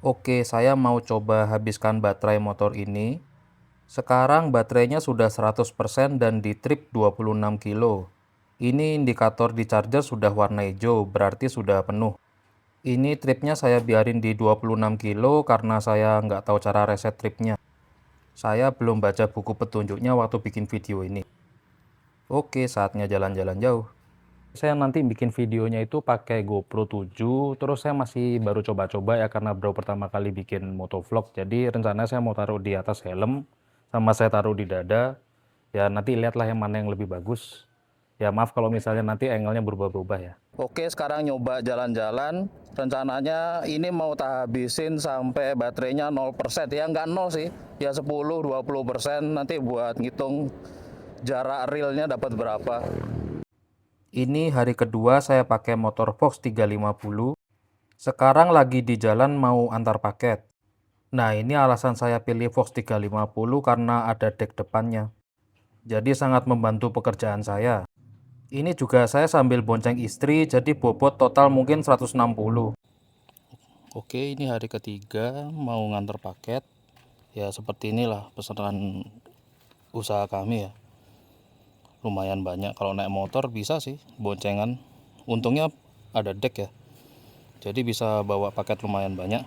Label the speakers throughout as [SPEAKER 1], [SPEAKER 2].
[SPEAKER 1] Oke, saya mau coba habiskan baterai motor ini. Sekarang baterainya sudah 100% dan di trip 26 kilo. Ini indikator di charger sudah warna hijau, berarti sudah penuh. Ini tripnya saya biarin di 26 kilo karena saya nggak tahu cara reset tripnya. Saya belum baca buku petunjuknya waktu bikin video ini. Oke, saatnya jalan-jalan jauh. Saya nanti bikin videonya itu pakai GoPro 7, terus saya masih baru coba-coba ya karena baru pertama kali bikin motovlog. Jadi rencananya saya mau taruh di atas helm, sama saya taruh di dada. Ya nanti lihatlah yang mana yang lebih bagus. Ya maaf kalau misalnya nanti angle-nya berubah-ubah ya. Oke, sekarang nyoba jalan-jalan. Rencananya ini mau tak habisin sampai baterainya 0%. Ya nggak 0 sih, ya 10-20%. Nanti buat ngitung jarak realnya dapat berapa. Ini hari kedua saya pakai motor Fox 350. Sekarang lagi di jalan mau antar paket. Nah, ini alasan saya pilih Fox 350 karena ada dek depannya. Jadi sangat membantu pekerjaan saya. Ini juga saya sambil bonceng istri, jadi bobot total mungkin 160. Oke, ini hari ketiga mau ngantar paket. Ya seperti inilah pesanan usaha kami ya. Lumayan banyak, kalau naik motor bisa sih boncengan. Untungnya ada dek ya, jadi bisa bawa paket lumayan banyak.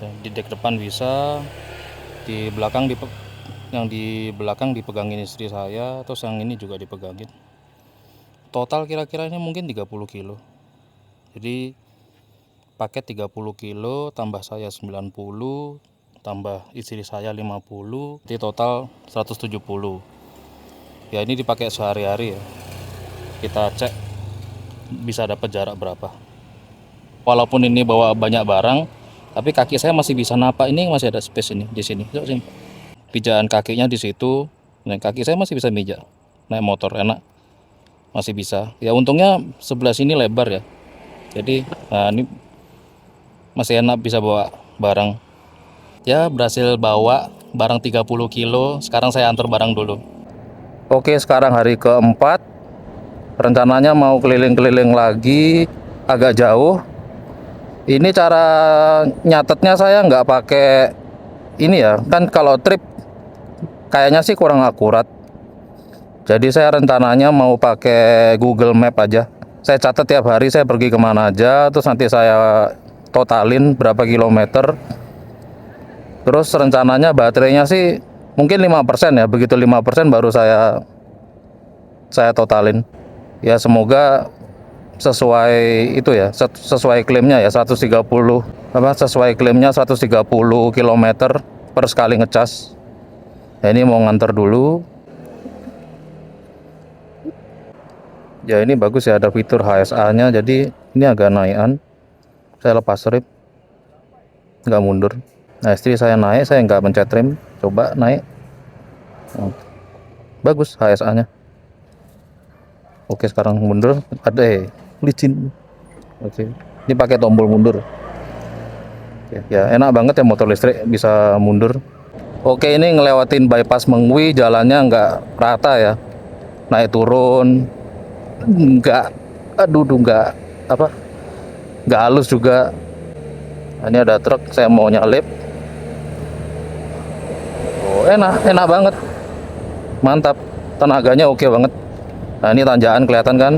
[SPEAKER 1] Dan di dek depan bisa, di belakang yang di belakang dipegangin istri saya, terus yang ini juga dipegangin. Total kira-kira ini mungkin 30 kilo. Jadi paket 30 kilo tambah saya 90 tambah istri saya 50, jadi total 170. Ya ini dipakai sehari-hari ya. Kita cek bisa dapat jarak berapa. Walaupun ini bawa banyak barang, tapi kaki saya masih bisa napak. Ini masih ada space ini di sini. Yuk, sini. Pijakan kakinya di situ. Nah, kaki saya masih bisa mijak. Naik motor enak. Masih bisa. Ya untungnya sebelah sini lebar ya. Jadi, nah ini masih enak bisa bawa barang. Ya, berhasil bawa barang 30 kilo. Sekarang saya antar barang dulu. Oke, sekarang hari keempat. Rencananya mau keliling-keliling lagi, agak jauh. Ini cara nyatetnya saya nggak pakai ini ya, kan kalau trip kayaknya sih kurang akurat. Jadi saya rencananya mau pakai Google Map aja. Saya catat tiap hari saya pergi kemana aja, terus nanti saya totalin berapa kilometer. Terus rencananya baterainya sih mungkin 5% ya, begitu 5% baru saya totalin. Ya semoga sesuai itu ya, sesuai klaimnya ya 130 sesuai klaimnya 130 km per sekali ngecas. Ya ini mau nganter dulu. Ya ini bagus ya, ada fitur HSA nya, jadi ini agak naikan. Saya lepas rem nggak mundur. Nah istri saya naik, saya nggak pencet rem, coba naik. Bagus HSA nya. Oke sekarang mundur, ada licin. Oke ini pakai tombol mundur. Ya enak banget ya motor listrik bisa mundur. Oke ini ngelewatin bypass Mengwi, jalannya nggak rata ya, naik turun nggak, nggak halus juga. Nah, ini ada truk, saya mau nyalip. Oh enak banget, mantap, tenaganya oke banget. Nah ini tanjakan kelihatan kan,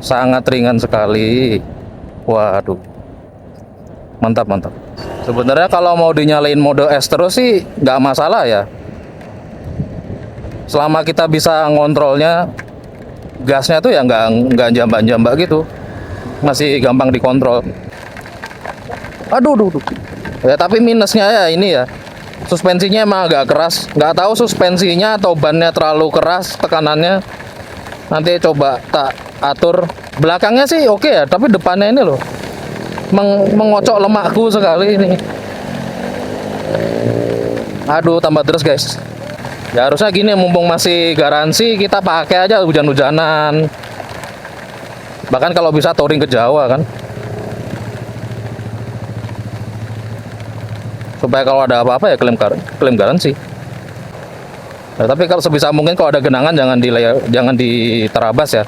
[SPEAKER 1] sangat ringan sekali. Waduh, mantap. Sebenarnya kalau mau dinyalain mode S terus sih nggak masalah ya, selama kita bisa ngontrolnya. Gasnya tuh ya nggak jambak-jambak gitu, masih gampang dikontrol. Aduh. Ya tapi minusnya ya ini ya, suspensinya emang agak keras. Nggak tahu suspensinya atau bannya terlalu keras tekanannya. Nanti coba tak atur. Belakangnya sih oke ya, tapi depannya ini loh mengocok lemakku sekali ini. Aduh, tambah terus guys. Ya harusnya gini, mumpung masih garansi kita pakai aja hujan-hujanan. Bahkan kalau bisa touring ke Jawa kan, supaya kalau ada apa-apa ya klaim garansi. Nah, tapi kalau sebisa mungkin kalau ada genangan jangan diterabas ya.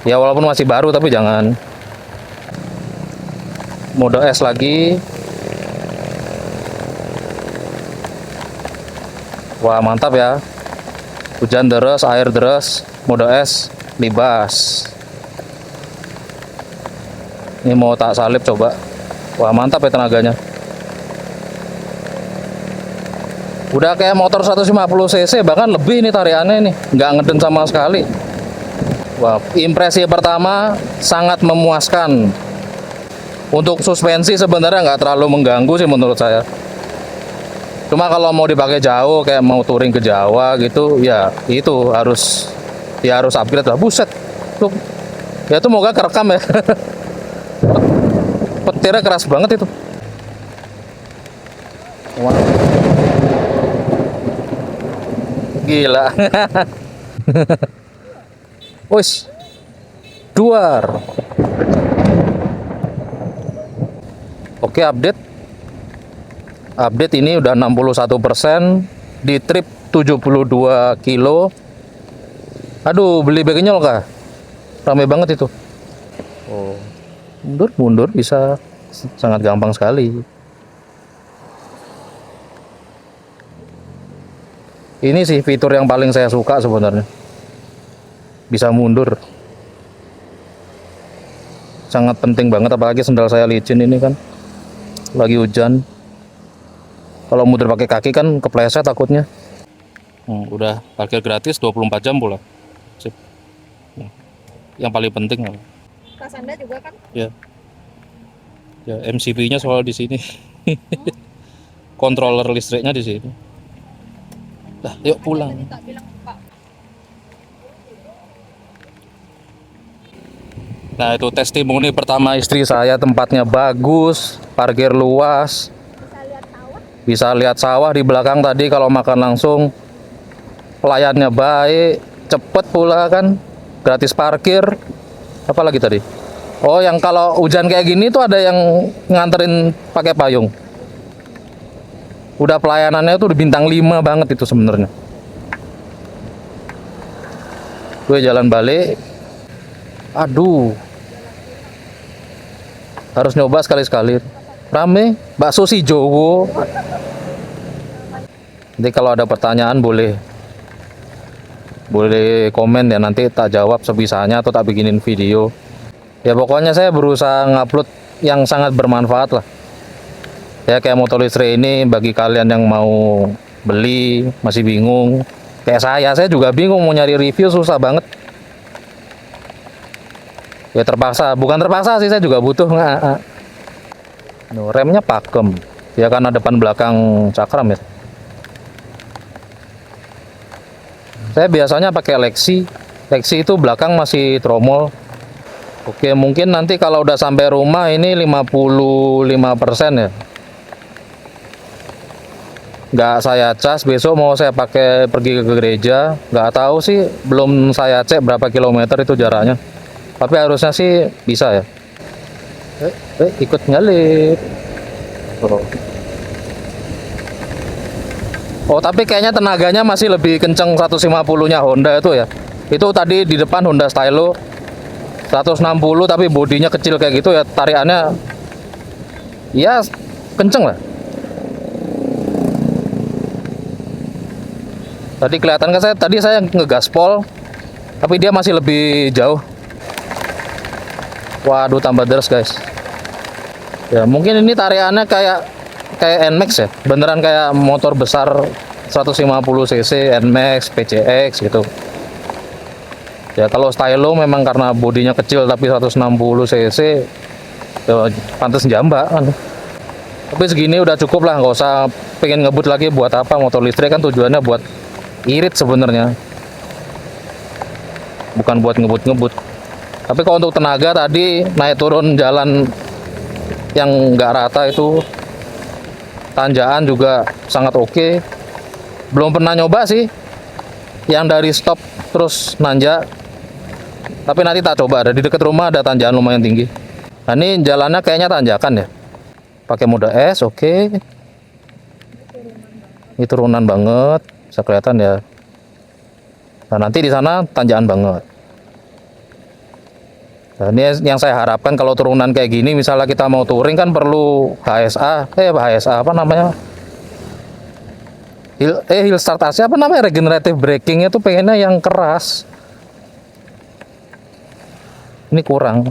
[SPEAKER 1] Ya walaupun masih baru tapi jangan. mode S lagi. Wah, mantap ya. Hujan deras, air deras, mode S, libas. Ini mau tak salip coba. Wah, mantap ya tenaganya. Udah kayak motor 150 cc, bahkan lebih ini tariannya nih. Nggak ngeden sama sekali. Wah, impresi pertama sangat memuaskan. Untuk suspensi sebenarnya nggak terlalu mengganggu sih menurut saya. Cuma kalau mau dipakai jauh, kayak mau touring ke Jawa gitu, ya itu harus upgrade lah. Buset, tuh, ya tuh moga kerekam ya. Petirnya keras banget itu. Wah. Gila. Wis, duar. Oke, update ini udah 61%, di trip 72 kilo. Aduh, beli begenyol kah? Rame banget itu. Oh, mundur bisa sangat gampang sekali. Ini sih fitur yang paling saya suka sebenarnya. Bisa mundur. Sangat penting banget, apalagi sendal saya licin ini kan. Lagi hujan. Kalau mundur pakai kaki kan kepleset takutnya. Udah parkir gratis 24 jam pula. Sip. Yang paling penting.
[SPEAKER 2] Kelas Anda juga kan?
[SPEAKER 1] Ya. Ya, MCB-nya soal di sini. Controller listriknya di sini. Nah, yuk pulang. Nah, itu testimoni pertama istri saya, tempatnya bagus, parkir luas. Bisa lihat sawah di belakang tadi kalau makan langsung. Pelayannya baik, cepet pula kan, gratis parkir. Apa lagi tadi? Oh, yang kalau hujan kayak gini tuh ada yang nganterin pakai payung. Udah pelayanannya tuh di bintang 5 banget itu sebenarnya. Gue jalan balik. Aduh. Harus nyoba sekali-sekali. Rame, bakso si Jowo. Nanti kalau ada pertanyaan boleh komen ya, nanti tak jawab sebisanya atau tak bikinin video. Ya pokoknya saya berusaha ngupload yang sangat bermanfaat lah. Ya kayak motor listrik ini bagi kalian yang mau beli masih bingung. Kayak saya juga bingung mau nyari review, susah banget. Ya terpaksa, bukan terpaksa sih, saya juga butuh. Remnya pakem. Ya karena depan belakang cakram ya. Saya biasanya pakai Lexi. Lexi itu belakang masih tromol. Oke, mungkin nanti kalau udah sampai rumah ini 55% ya. Nggak saya cas, besok mau saya pakai pergi ke gereja. Nggak tahu sih, belum saya cek berapa kilometer itu jaraknya. Tapi harusnya sih bisa ya. Ikut nyalip. Oh, tapi kayaknya tenaganya masih lebih kenceng 150-nya Honda itu ya. Itu tadi di depan Honda Stylo 160, tapi bodinya kecil kayak gitu ya, tarikannya ya kenceng lah. Tadi kelihatan kan saya ngegaspol, tapi dia masih lebih jauh. Waduh, tambah deras guys. Ya mungkin ini tarikannya kayak NMAX ya, beneran kayak motor besar 150 cc NMAX, PCX gitu. Ya kalau Stylo memang karena bodinya kecil tapi 160 cc ya, pantas jambak kan. Tapi segini udah cukup lah, nggak usah pengen ngebut lagi. Buat apa motor listrik, kan tujuannya buat irit sebenarnya, bukan buat ngebut-ngebut. Tapi kalau untuk tenaga tadi naik turun jalan yang nggak rata itu, tanjakan juga sangat oke. Belum pernah nyoba sih yang dari stop terus nanjak, tapi nanti tak coba. Ada di dekat rumah, ada tanjakan lumayan tinggi. Nah ini jalannya kayaknya tanjakan ya, pakai mode S. Oke, ini turunan banget, bisa kelihatan ya. Nah nanti di sana tanjakan banget. Nah, ini yang saya harapkan kalau turunan kayak gini, misalnya kita mau touring kan perlu HSA apa namanya, hill start AC apa namanya, regenerative brakingnya tuh pengennya yang keras. Ini kurang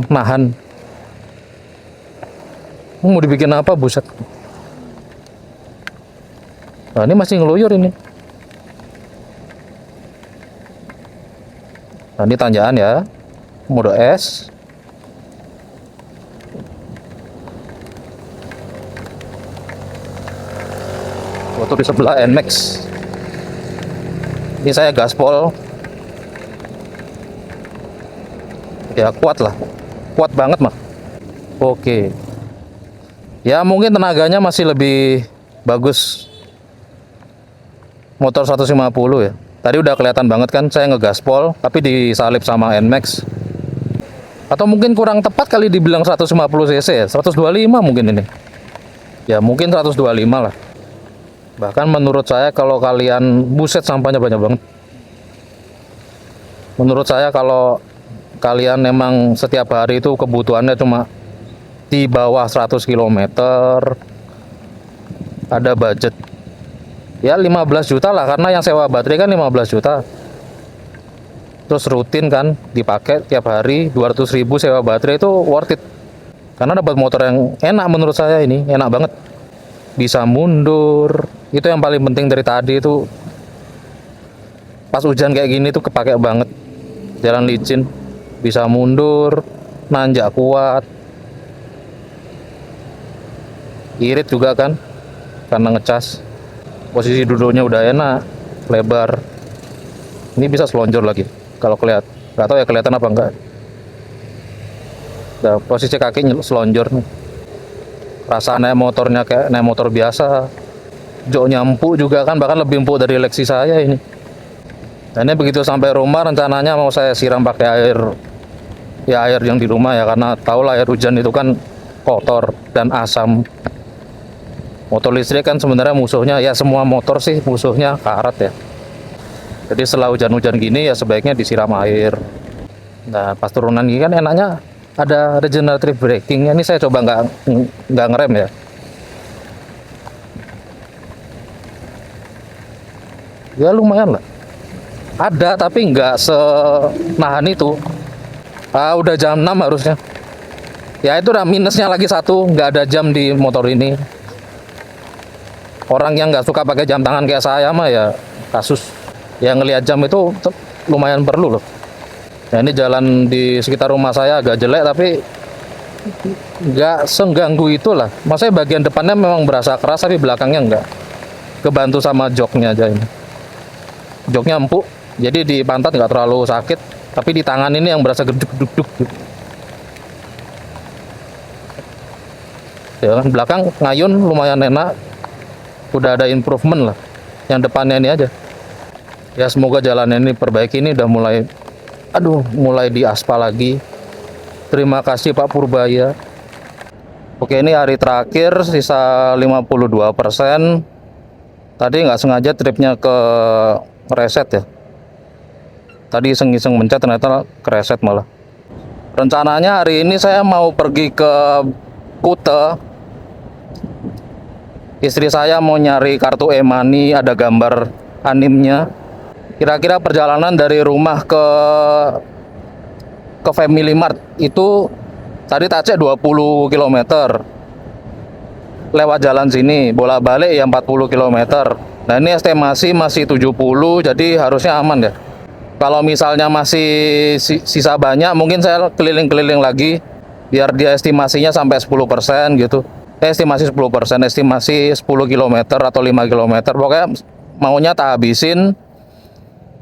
[SPEAKER 1] nahan. Mau dibikin apa, buset. Nah, ini masih ngeluyur ini. Nah, ini tanjakan ya, mode S. Foto di sebelah NMAX. Ini saya gaspol. Ya kuat lah, kuat banget mah. Oke. Ya mungkin tenaganya masih lebih bagus motor 150 ya. Tadi udah kelihatan banget kan saya ngegaspol tapi disalip sama NMAX. Atau mungkin kurang tepat kali dibilang 150 cc ya, 125 mungkin ini. Ya mungkin 125 lah. Bahkan menurut saya kalau kalian, buset sampahnya banyak banget. Menurut saya kalau kalian memang setiap hari itu kebutuhannya cuma di bawah 100 km, ada budget ya 15 juta lah, karena yang sewa baterai kan 15 juta. Terus rutin kan dipakai tiap hari 200.000 sewa baterai, itu worth it. Karena dapat motor yang enak, menurut saya ini enak banget. Bisa mundur, itu yang paling penting dari tadi itu. Pas hujan kayak gini tuh kepake banget. Jalan licin, bisa mundur, nanjak kuat. Irit juga kan, karena ngecas. Posisi duduknya udah enak, lebar. Ini bisa selonjor lagi, kalau kelihatan. Gak tahu ya kelihatan apa enggak. Nah, posisi kaki selonjor nih. Rasa naik motornya kayak naik motor biasa. Joknya empuk juga kan, bahkan lebih empuk dari Lexi saya ini. Dan ini begitu sampai rumah rencananya mau saya siram pakai air, ya air yang di rumah ya, karena tahu lah air hujan itu kan kotor dan asam. Motor listrik kan sebenarnya musuhnya, ya semua motor sih musuhnya karat ya. Jadi setelah hujan-hujan gini ya sebaiknya disiram air. Nah pas turunan gini kan enaknya ada regenerative braking. Ini saya coba nggak ngerem ya. Ya lumayan lah. Ada tapi nggak senahan itu. Udah jam 6 harusnya. Ya itu udah minusnya lagi satu, nggak ada jam di motor ini. Orang yang nggak suka pakai jam tangan kayak saya mah ya kasus. Yang ngelihat jam itu lumayan perlu loh. Nah, ini jalan di sekitar rumah saya agak jelek tapi nggak sengganggu itulah. Maksudnya bagian depannya memang berasa keras tapi belakangnya nggak. Kebantu sama joknya aja ini. Joknya empuk, jadi di pantat nggak terlalu sakit. Tapi di tangan ini yang berasa geduk-geduk. Ya kan, belakang ngayun lumayan enak. Udah ada improvement lah. Yang depannya ini aja. Ya semoga jalan ini perbaiki, ini udah mulai diaspal lagi. Terima kasih Pak Purbaya. Oke, ini hari terakhir sisa 52%. Tadi nggak sengaja tripnya ke reset ya. Tadi iseng-iseng mencet ternyata kereset malah. Rencananya hari ini saya mau pergi ke Kute. Istri saya mau nyari kartu e-money, ada gambar animnya. Kira-kira perjalanan dari rumah ke Family Mart itu tadi tak cek 20 km. Lewat jalan sini, bolak-balik ya 40 km. Nah ini estimasi masih 70, jadi harusnya aman ya. Kalau misalnya masih sisa banyak, mungkin saya keliling-keliling lagi biar dia estimasinya sampai 10% gitu. Estimasi 10%, estimasi 10 km atau 5 km. Pokoknya maunya tak habisin.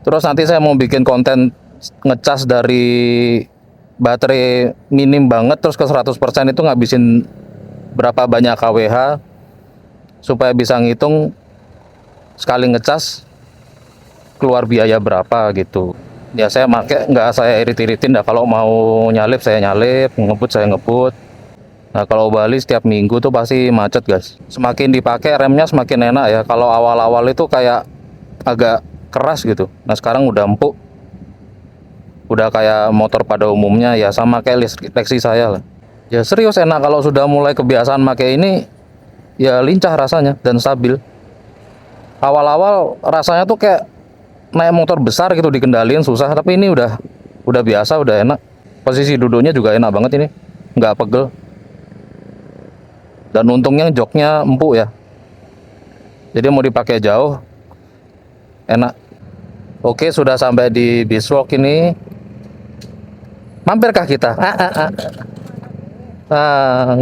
[SPEAKER 1] Terus nanti saya mau bikin konten ngecas dari baterai minim banget terus ke 100% itu ngabisin berapa banyak kWh supaya bisa ngitung sekali ngecas keluar biaya berapa gitu. Ya saya nggak saya irit-iritin dah, kalau mau nyalip saya nyalip, ngebut saya ngebut. Nah kalau Bali setiap minggu tuh pasti macet guys. Semakin dipakai remnya semakin enak ya. Kalau awal-awal itu kayak agak keras gitu. Nah sekarang udah empuk. udah kayak motor pada umumnya ya, sama kayak Lexi saya lah. Ya serius enak kalau sudah mulai kebiasaan pakai ini, ya lincah rasanya dan stabil. Awal-awal rasanya tuh kayak naik motor besar gitu, dikendalin susah, tapi ini udah biasa, udah enak. Posisi duduknya juga enak banget ini, nggak pegel. Dan untungnya joknya empuk ya, jadi mau dipakai jauh enak. Oke, sudah sampai di Beachwalk ini. Mampirkah kita? Ah,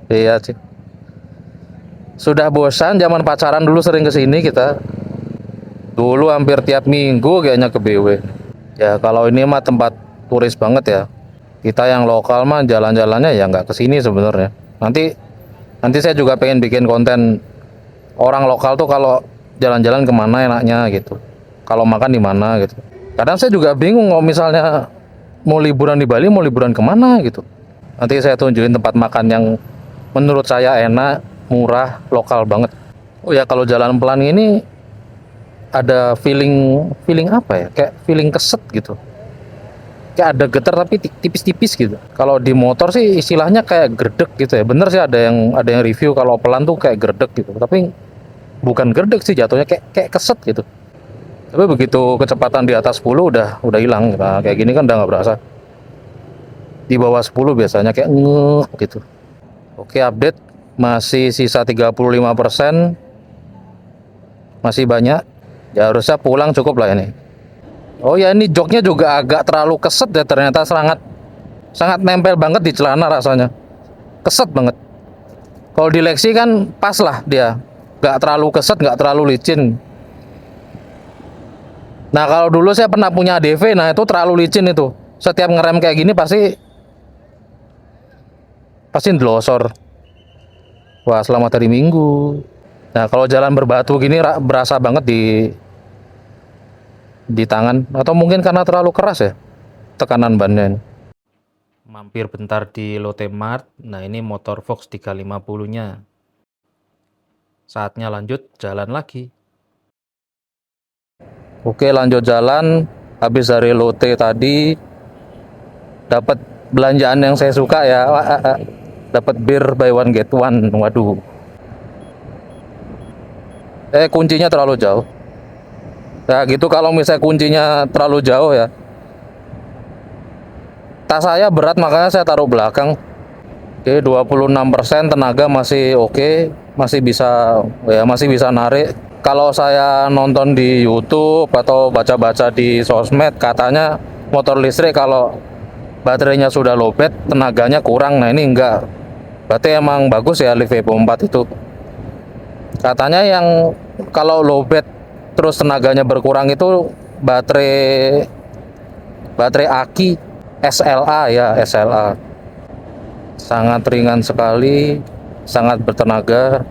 [SPEAKER 1] iya sih. Sudah bosan, zaman pacaran dulu sering kesini kita. Dulu hampir tiap minggu kayaknya ke BW. Ya kalau ini mah tempat turis banget ya. Kita yang lokal mah jalan-jalannya ya nggak kesini sebenarnya. Nanti saya juga pengen bikin konten orang lokal tuh kalau jalan-jalan kemana enaknya gitu. Kalau makan di mana gitu. Kadang saya juga bingung kalau misalnya mau liburan di Bali, mau liburan kemana gitu. Nanti saya tunjukin tempat makan yang menurut saya enak, murah, lokal banget. Oh ya, kalau jalan pelan ini ada feeling apa ya? Kayak feeling keset gitu. Kayak ada getar tapi tipis-tipis gitu. Kalau di motor sih istilahnya kayak gerdek gitu ya. Bener sih ada yang review kalau pelan tuh kayak gerdek gitu. Tapi bukan gerdek sih, jatuhnya kayak keset gitu. Tapi begitu kecepatan di atas 10 udah hilang. Nah, kayak gini kan udah nggak berasa. Di bawah 10 biasanya kayak gitu. Oke, update masih sisa 35%. Masih banyak. Ya harusnya pulang cukup lah ini. Oh ya, ini joknya juga agak terlalu keset ya, ternyata sangat nempel banget di celana rasanya. Keset banget. Kalau di Lexi kan pas lah dia. Nggak terlalu keset, nggak terlalu licin. Nah kalau dulu saya pernah punya ADV, nah itu terlalu licin itu. Setiap ngerem kayak gini pasti ndelosor. Wah, selamat hari Minggu. Nah kalau jalan berbatu gini berasa banget di tangan, atau mungkin karena terlalu keras ya tekanan bannya. Mampir bentar di Lotte Mart. Nah ini motor Fox 350-nya. Saatnya lanjut jalan lagi. Oke, lanjut jalan. Habis dari Lotte tadi dapat belanjaan yang saya suka ya. Dapat bir buy one get one. Waduh. Kuncinya terlalu jauh. Ya gitu, kalau misalnya kuncinya terlalu jauh ya. Tas saya berat makanya saya taruh belakang. Oke, 26% tenaga masih oke, masih bisa narik. Kalau saya nonton di YouTube atau baca-baca di sosmed, katanya motor listrik kalau baterainya sudah lowbat tenaganya kurang. Nah ini enggak, berarti emang bagus ya Liv Evo 4 itu. Katanya yang kalau lowbat terus tenaganya berkurang itu baterai aki SLA ya, SLA. Sangat ringan sekali, sangat bertenaga.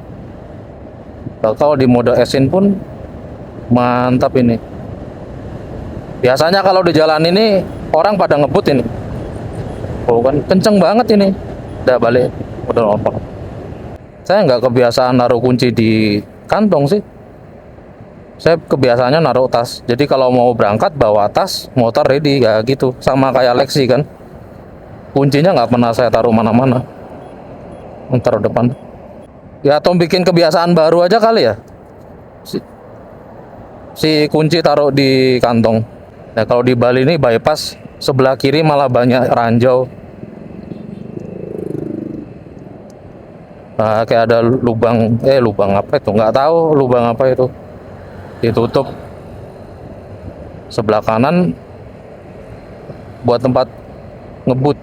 [SPEAKER 1] Kalau di mode S-in pun mantap ini. Biasanya kalau di jalan ini orang pada ngebut ini. Oh kan kenceng banget ini. Udah balik, udah lompat. Saya nggak kebiasaan naruh kunci di kantong sih. Saya kebiasaannya naruh tas. Jadi kalau mau berangkat bawa tas, motor ready ya gitu. Sama kayak Lexi kan. Kuncinya nggak pernah saya taruh mana-mana. Taruh depan. Ya atau bikin kebiasaan baru aja kali ya. Si kunci taruh di kantong. Nah kalau di Bali ini bypass, sebelah kiri malah banyak ranjau. Nah, kayak ada lubang apa itu? Nggak tahu lubang apa itu. Ditutup. Sebelah kanan buat tempat ngebut.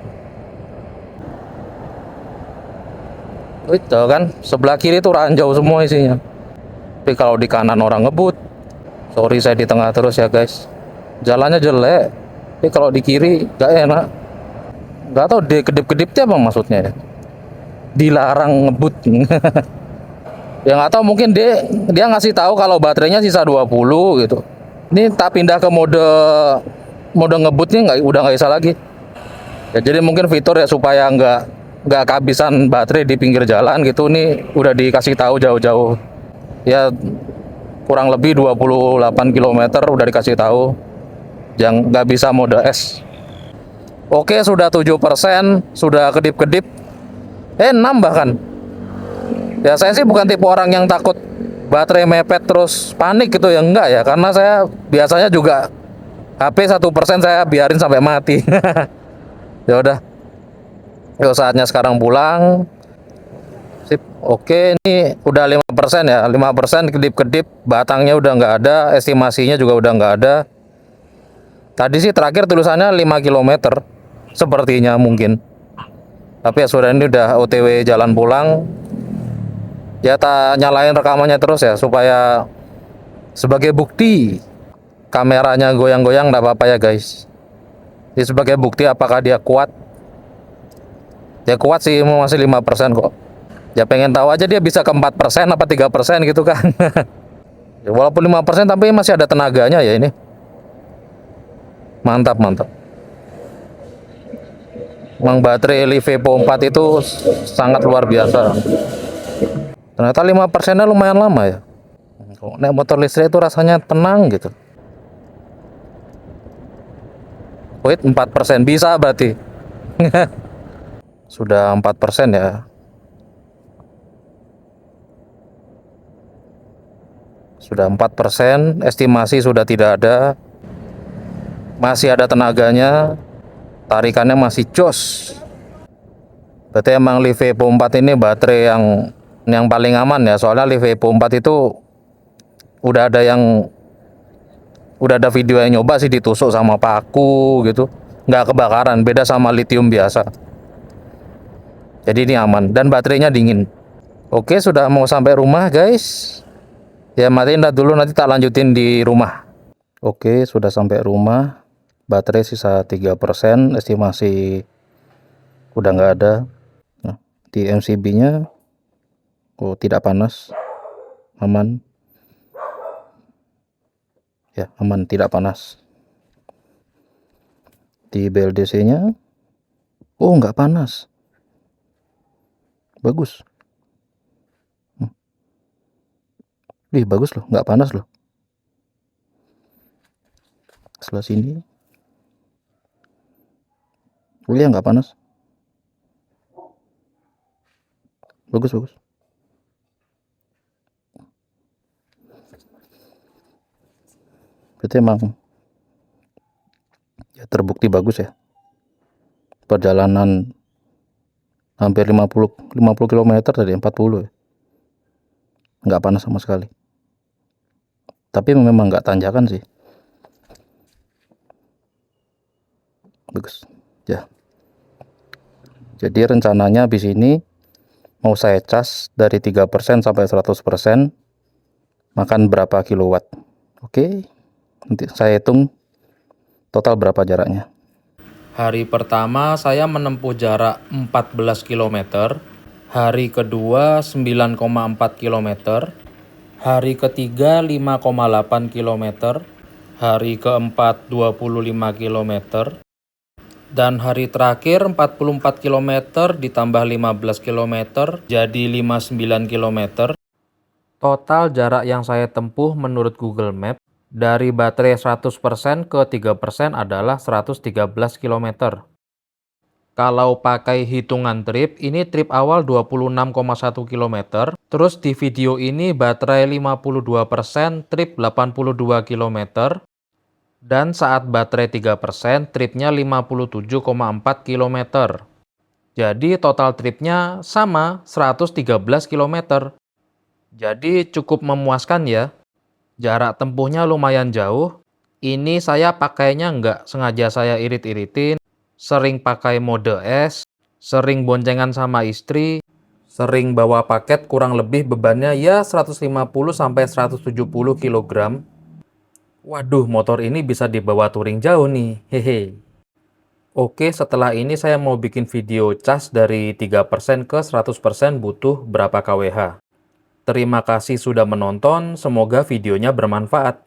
[SPEAKER 1] Itu kan sebelah kiri tuh ranjau semua isinya. Tapi kalau di kanan orang ngebut, sorry saya di tengah terus ya guys. Jalannya jelek. Tapi kalau di kiri gak enak. Gak tahu dia kedip-kedipnya apa maksudnya ya. Dilarang ngebut. Ya nggak tahu, mungkin dia ngasih tahu kalau baterainya sisa 20 gitu. Ini tak pindah ke mode ngebutnya udah nggak bisa lagi. Ya, jadi mungkin fitur ya supaya nggak kehabisan baterai di pinggir jalan gitu, nih udah dikasih tahu jauh-jauh. Ya kurang lebih 28 km udah dikasih tahu. yang nggak bisa mode S. Oke, sudah 7%, sudah kedip-kedip. Nambah kan. Ya saya sih bukan tipe orang yang takut baterai mepet terus panik gitu ya, enggak ya, karena saya biasanya juga HP 1% saya biarin sampai mati. Ya udah. Yuk saatnya sekarang pulang. Sip. Oke, ini udah 5% ya. 5% kedip-kedip, batangnya udah nggak ada, estimasinya juga udah nggak ada. Tadi sih terakhir tulisannya 5 km sepertinya mungkin. Tapi ya sudah, ini udah OTW jalan pulang. Ya tak nyalain rekamannya terus ya supaya sebagai bukti kameranya goyang-goyang, nggak apa-apa ya guys. Jadi sebagai bukti apakah dia kuat. Ya kuat sih, masih 5% kok. Ya pengen tahu aja dia bisa ke 4% apa 3% gitu kan. Ya, walaupun 5% tapi masih ada tenaganya ya ini. Mantap, mantap. Memang baterai Livepo 4 itu sangat luar biasa. Ternyata 5%-nya lumayan lama ya. Kok naik motor listrik itu rasanya tenang gitu. Wait, 4% bisa berarti. Sudah 4% ya. Sudah 4%, estimasi sudah tidak ada. Masih ada tenaganya. Tarikannya masih jos. Berarti emang Livepo 4 ini baterai yang paling aman ya. Soalnya Livepo 4 itu udah ada video yang nyoba sih ditusuk sama paku gitu, nggak kebakaran, beda sama lithium biasa. Jadi ini aman dan baterainya dingin. Oke, sudah mau sampai rumah guys. Ya matiin dah dulu, nanti tak lanjutin di rumah. Oke, sudah sampai rumah. Baterai sisa 3%, estimasi udah nggak ada. Nah, di MCB-nya tidak panas, aman. Ya, aman, tidak panas. Di BLDC-nya nggak panas. Bagus. Bagus loh, nggak panas loh. Sebelah sini. Iya, nggak panas. Bagus, bagus. Berarti emang ya terbukti bagus ya. Perjalanan hampir 50 km tadi, 40 ya. Nggak panas sama sekali. Tapi memang nggak tanjakan sih. Bagus. Ya. Jadi rencananya habis ini mau saya cas dari 3% sampai 100%. Makan berapa kilowatt. Oke. Nanti saya hitung total berapa jaraknya. Hari pertama saya menempuh jarak 14 km. Hari kedua 9,4 km. Hari ketiga 5,8 km. Hari keempat 25 km. Dan hari terakhir 44 km ditambah 15 km jadi 59 km. Total jarak yang saya tempuh menurut Google Map dari baterai 100% ke 3% adalah 113 km. Kalau pakai hitungan trip, ini trip awal 26,1 km. Terus di video ini baterai 52%, trip 82 km. Dan saat baterai 3%, tripnya 57,4 km. Jadi total tripnya sama, 113 km. Jadi cukup memuaskan ya. Jarak tempuhnya lumayan jauh. Ini saya pakainya nggak sengaja saya irit-iritin. Sering pakai mode S, sering boncengan sama istri, sering bawa paket, kurang lebih bebannya ya 150-170 kg. Waduh, motor ini bisa dibawa touring jauh nih, hehe. Oke, setelah ini saya mau bikin video cas dari 3% ke 100% butuh berapa kWh. Terima kasih sudah menonton, semoga videonya bermanfaat.